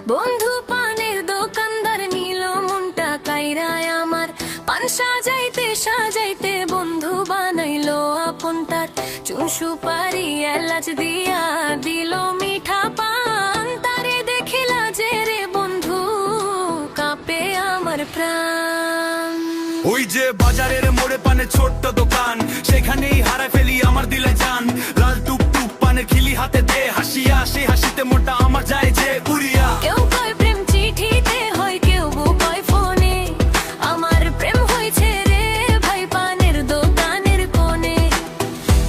বন্ধু পানের দোকানদার নিল মনটা কাইরায় আমার, পান সাজাইতে সাজাইতে বন্ধু বানাইলো আপন তার। চুন সুপারি এলাচ দিয়া দিল মিঠা পান, তারে দেখিলা যে রে বন্ধু কাঁপে আমার প্রাণ। ওই যে বাজারের মোড়ে পানের ছোট্ট দোকান, সেখানেই হারায় ফেলি আমার দিলে জান। লাল টুক টুক পানের খিলি হাতে দে, হাসিয়া সে হাসিতে মোটা আমার যায় যে উড়িয়া। কেউ কয় প্রেম চিঠিতে হয়, কেউ কয় ফোনে, আমার প্রেম হয়েছে রে ভাই পানের দোকানের কোণে।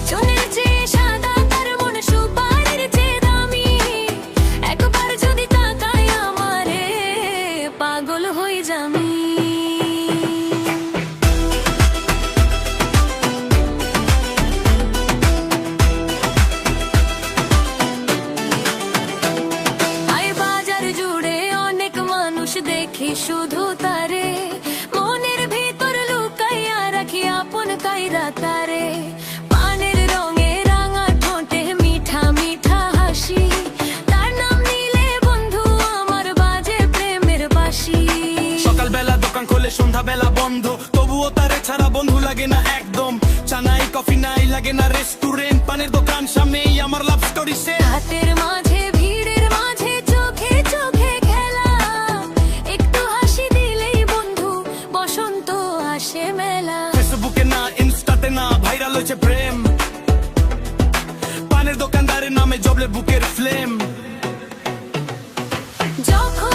চুনের চেয়ে সাদা তার মন সুপারির চেয়ে দামি, একবার যদি তাকাই আমারে পাগল হয়ে যামি। দেখি শুধু তারে, মনের ভিতর লুকাইয়া রাখি আপন কাইরা তারে। পানের রঙে রাঙা ঠোঁটে মিঠা মিঠা হাসি, তার নাম নিলে বন্ধু আমার বাজে প্রেমের বাঁশি। সকালবেলা দোকান খোলে সন্ধ্যাবেলা বন্ধ, তবুও তারে ছাড়া বন্ধু লাগে না একদম। চা নাই কফি নাই লাগে না রেস্টুরেন্ট, পানের দোকান সামনেই আমার লাভ স্টোরি শেষ। হাতের মাঝে ভিড়ের মাঝে চোখে চোখে খেলা, একটু হাসি দিলেই বন্ধু বসন্ত আসে মেলা। ফেসবুকে না ইনস্টাতে না ভাইরাল হয়েছে প্রেম, পানের দোকানদারের নামে জবলে বুকের ফ্লেম। যখন